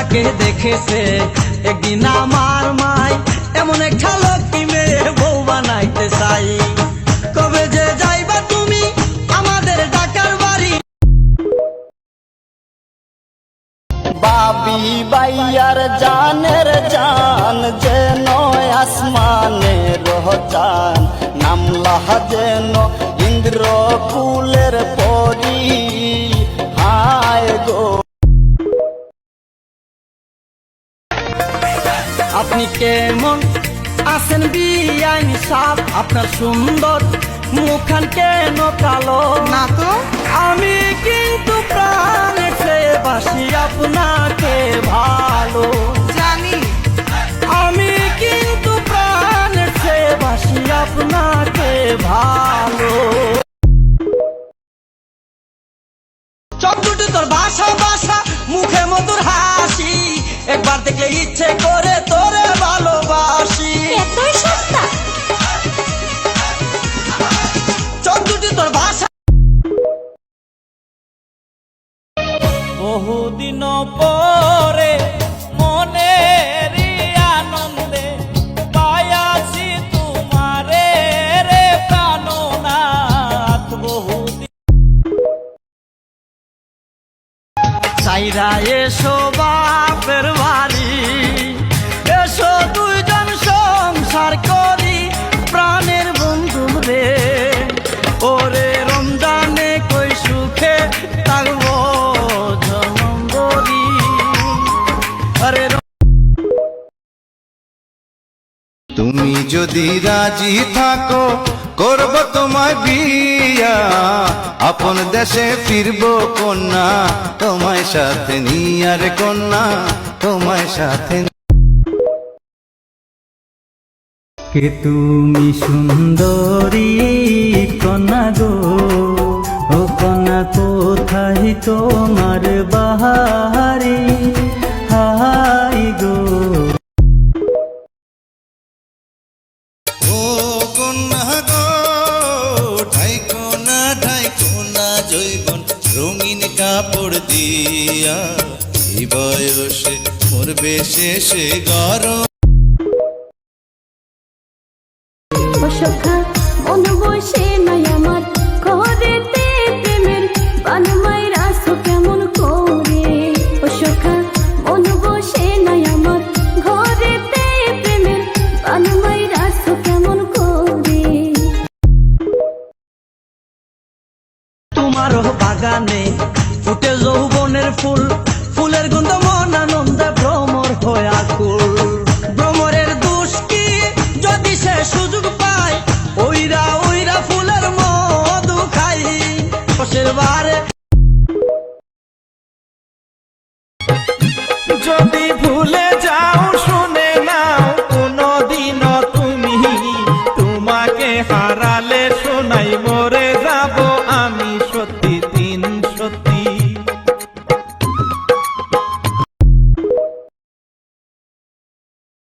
যাকে দেখেছে একদিন আমার মাই এমন একটা লক্ষ্মী মেয়ে বউ বানাইতে চাই। কবে যে যাইবা তুমি আমাদের ঢাকার বাড়ি। বাবি বাইয়ার জানের জান যেন আসমানের চান, নামলা যেন ইন্দ্র কুলের পরি। হায় গো আপনি কেমন আছেন বিআইন সাহেব? আপনার সুন্দর মুখখান কেন কালো? না তো, আমি কিন্তু প্রাণে চেয়ে বাসি আপনাকে ভালো। জানি। আমি কিন্তু প্রাণে চেয়ে বাসি আপনাকে ভালো। চোখ দুটো তোর বাসা বাসা, মুখে মধুর হাসি, একবার দেখলে ইচ্ছে করে তোরে ভালোবাসি। এতই সস্তা? চোখ দুটো তোর বাসা। বহুদিন পরে মনের আনন্দে পায়াছি তোমারে রে প্রাণনাথ। বহুদিন চাইরা এসো বাপের বাড়ি, এসো দুইজন সংসার করি প্রাণের বন্ধু রে। ওরে রমজানে কই সুখে থাকবো জনমগরি। আরে তুমি যদি রাজি থাকো করব তোমায় বিয়া, আপন দেশে ফিরবো কন্যা তোমায় সাথে নিয়ার কন্যা তোমায় সাথে। কে তুমি সুন্দরী কন্যা গো, ও কন্যা কোথায় তোমার বাহারি? হাই গো ও কন্যা গো ঢাইকো না জৈবন রঙিন কাপড় দিয়া, এই বয়সে মরবে শেষে গরম। সখা মন বসে নাই আমার ঘরেতে, প্রেমের বান মাইরা কেমন করে। ও সখা মন বসে নাই আমার ঘরেতে, প্রেমের বান মাইরা কেমন করে। তোমারও বাগানে ফুটে যৌবনের ফুল, ফুলের গন্ধ মন আনন্দে ভ্রমর হয়ে আকুল। ভ্রমরের দোষ কি যদি সে সুযোগ পায়, ওইরা ওইরা ফুলের মধু খাই। বসের বারে যদি ভুলে যাও শুনে নাও কোনদিনও তুমি, তোমাকে হারালে শোনাই মরে যাব আমি সত্যি দিন সত্যি।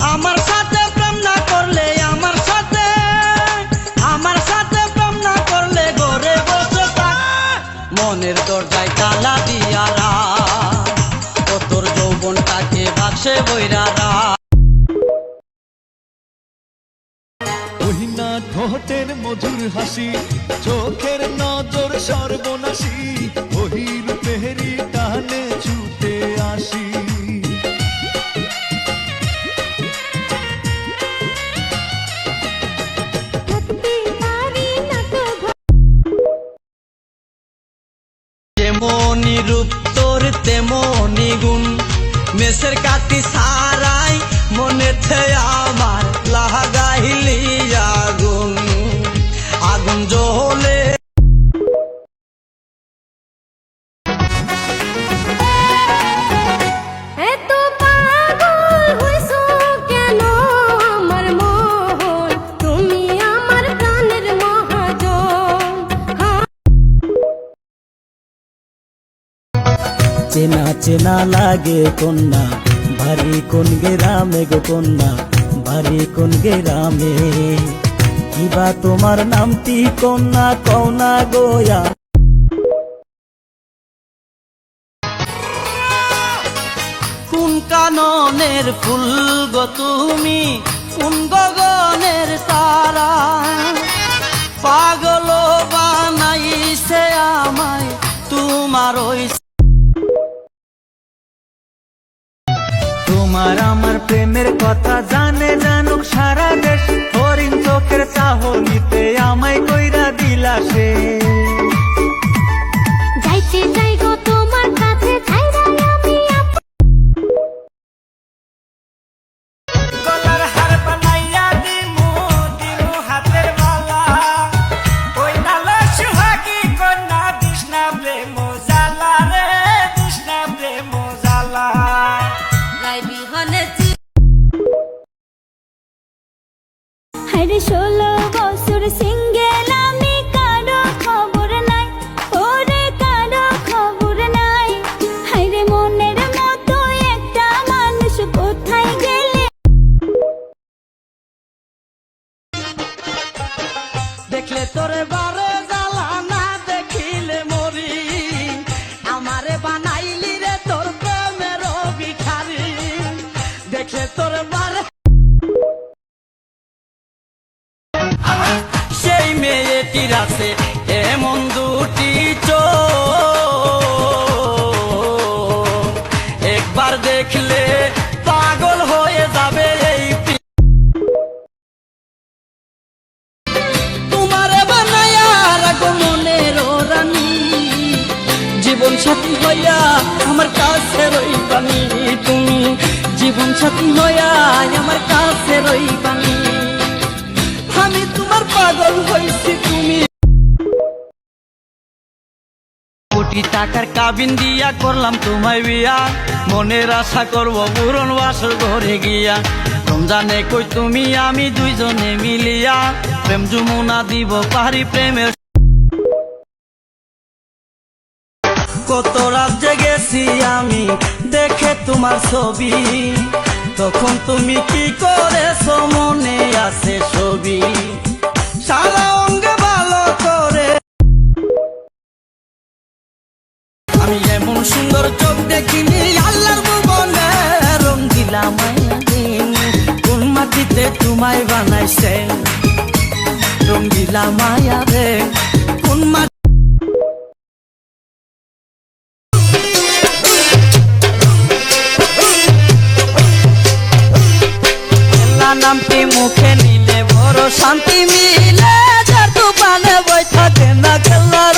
আমার সাথে প্রেম না করলে, আমার সাথে প্রেম না করলে ঘরে বসে থাক, মনের দরজায় তালা দিয়া রাখ, ও তোর যৌবনটাকে বাক্সে বইরা রাখ। ওহিনা ঠোঁটের মধুর হাসি, চোখের নজর সর্বনাশী, ওহি রূপেরি টানে ছুটে আসি। যেমনি রূপ তোর তেমনি গুণ, মেসের কাটি সারাই মনেতে আমার লাগাইলি আগুন। আগুন জ্বলে এত পাগল হইছো কেন আমার মন, তুমি আমার প্রাণের মহাজন। চেনা চেনা লাগে কন্যা, ভারী কোন গ্রামে গো কন্যা, ভারী কোন গ্রামে? কিবা তোমার নামটি কন্যা কওনা গোয়া। কোন কাননের ফুল গো তুমি, কোন গগনের তারা, পাগল বানাইছে আমায় তোমার ওই। তোমার আমার প্রেমের কথা জানে জানুক সারা দেশ, হরিণ চোখের চাহনিতে আমায় কইরা দিলা সে। যাইতে যাই গো তোমার কাছে, ছাইরা আমি গলার হার বানাইয়া দিমু দিমু হাতের মালা, ওই নালে সুহাগী কন্যা দিশনা প্রেম জ্বালা রে, দিশনা প্রেম জ্বালা। লাইবি হলে হাইরে 16 বছর সিঙ্গেল আমি, কারো খবর নাই, ওরে কারো খবর নাই। হাইরে মনের মতো একটা মানুষ কোথায় গেলে। দেখলে তোরে বারে জ্বালা, না দেখিলে মরি, আমারে বানাইলি রে তোর প্রেমের ভিখারি। দেখলে তোরে বারে সেই মেয়েটির আছে এমন দুটি চোখ, একবার দেখলে পাগল হয়ে যাবে এই তোমারে বানায়া রাখো মনের রানী, জীবন সাথী হইয়া আমার কাছে রইবানি তুমি, জীবন সাথী হইয়া আমার কাছে রইবানি। আমি তোমার পাগল হইছি তুমি। কোটি টাকার কাবিন দিয়া করলাম তোমায় বিয়া, মনের আশা করব পূরণ বাসর ঘরে গিয়া। রমজানে কই তুমি আমি দুইজনে মিলিয়া, প্রেম যমুনা দিব পাহাড়ি প্রেমের। কত রাত জেগেছি আমি দেখে তোমার ছবি, তখন তুমি কি করেছো মনে আছে ছবি, সারা অঙ্গে ভালো করে। আমি এমন সুন্দর চোখ দেখিনি আল্লাহর ভুবনে, রঙ্গিলা মায়া দিন কোন মাটিতে তোমায় বানাইছে, রঙ্গিলা মায়া রে কোন মাটি। নামটি মুখে নিলে বড় শান্তি মিলে, যার তুফানে বই থাকে না খেলার।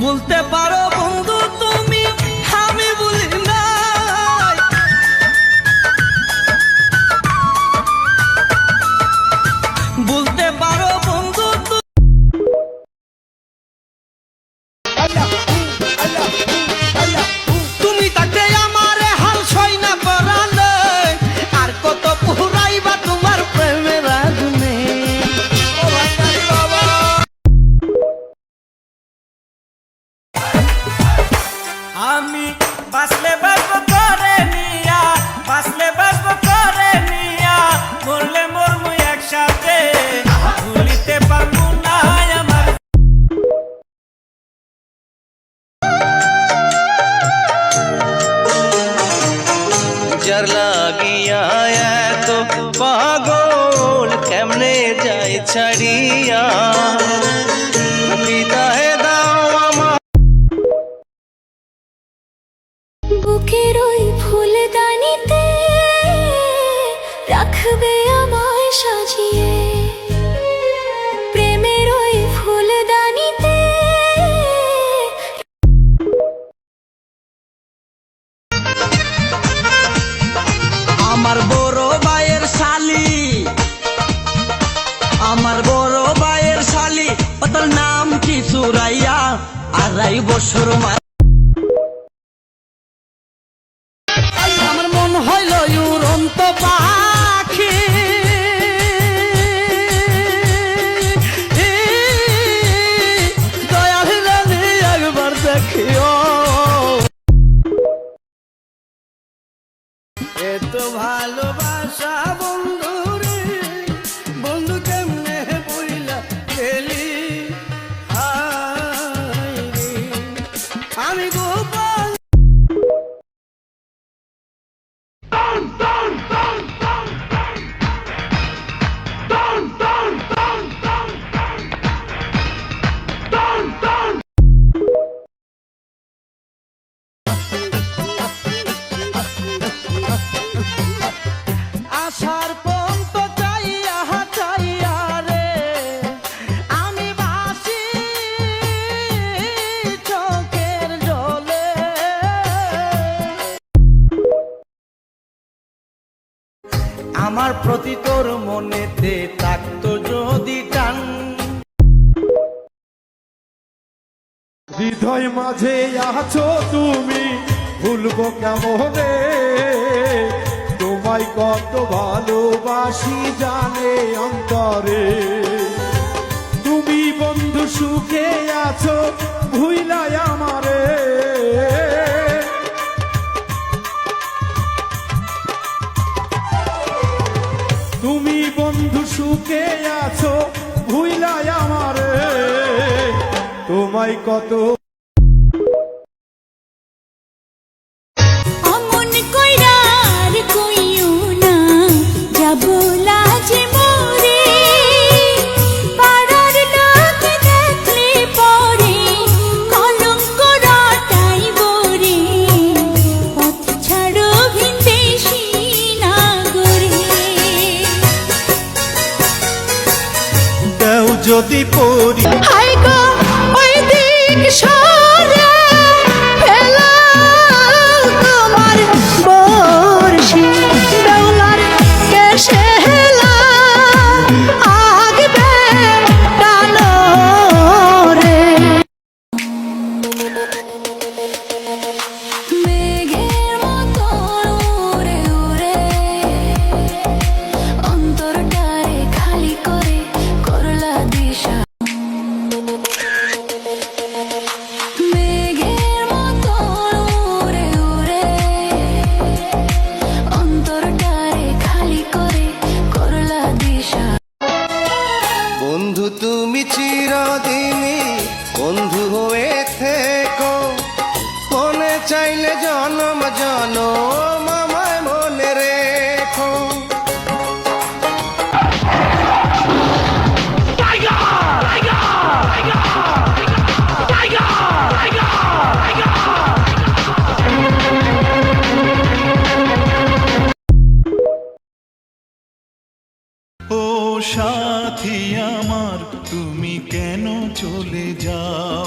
বলতে পারো বন্ধু তুমি, আমি বলি নাই। বলতে পারো বন্ধু তুমি তাকে আমারে হাল সই না করালে, আর কত পুরাইবা তোমার প্রেমের আগুনে। আমি বাসলে বাসবো করে নিয়া, বাসলে বাসবো করে নিয়া, মরলে মরমু একসাথে, ভুলিতে পারবো না আমার। যার লাগিয়া এত পাগল কেমনে যায় ছাড়িয়া, বিদায় দাও আমার। বুকের ওই ফুলদানিতে রাখবে আমায় সাজিয়ে, প্রেমের ওই ফুলদানিতে। আমার বড় ভাইয়ের শালি, আমার বড় ভাইয়ের শালি, ওর নাম কি সুরাইয়া, 2.5 বছর আমার মন হইল উড়ন্ত পাখি, দয়াল রানী একবার দেখিও। এত ভালোবাসা বন্ধু রে, বন্ধু কেমনে বইলা গেলি, হায় রে আমি গোপাল আমার প্রতি তোর মনেতে থাকতো যদি টান। হৃদয় মাঝে আছো তুমি, ভুলবো কেমনে তোমায় কত ভালোবাসি জানে অন্তরে। তুমি বন্ধু সুখে আছো ভুইলাই আমারে, তুমি বন্ধু সুখে আছো ভুইলাই আমারে, তোমায় কত অমন কইরার কইও না যাব লাজে মোরে, পাড়ার লোক দেখলে পরে কলঙ্ক রটাই বরে, পথ ছাড়ো ভিনদেশি নাগরে। দেও যদি পরি হাই গো ওই দিক সরে ফেলা তোমার বর্ষি দেওলার কেশে হেলা আগবে ডালো রে। মেঘের মতো উড়ে উড়ে অন্তরটারে খালি করে করলা দিশা। মেঘের মতো উড়ে উড়ে অন্তরটারে খালি করে করলা দিশা। বন্ধু তুমি চিরদিনই বন্ধু হয়ে থেকো, মনে চাইলে জনম জনম আমায় মনে রেখো। ও সাথী আমার তুমি কেন চলে যাও,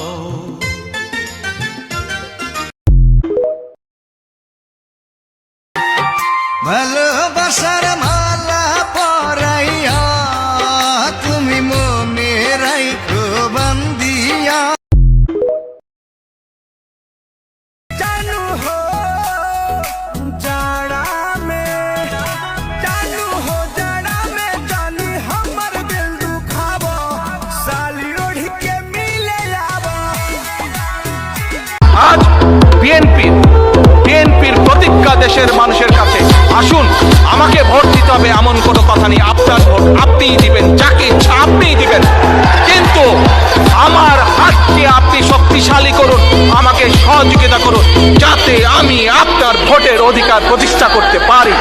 ভালোবাসার মালা পরাইয়া তুমি মনে রাখো বান্দিয়া। जानू हो जाड़ा में, जानू हो जाड़ा में जानी हमर दिल दुखावो, साली ओढ़ के मिले आवा। আজ বিএনপির প্রতিজ্ঞা দেশের মানুষের কাছে, আসুন আমাকে ভোট দিতে হবে এমন কোনো কথা নেই। আপনার ভোট আপনিই দিবেন, যাকে ইচ্ছা আপনিই দিবেন, কিন্তু আমার হাতকে আপনি শক্তিশালী করুন, আমাকে সহযোগিতা করুন, যাতে আমি আপনার ভোটের অধিকার প্রতিষ্ঠা করতে পারি।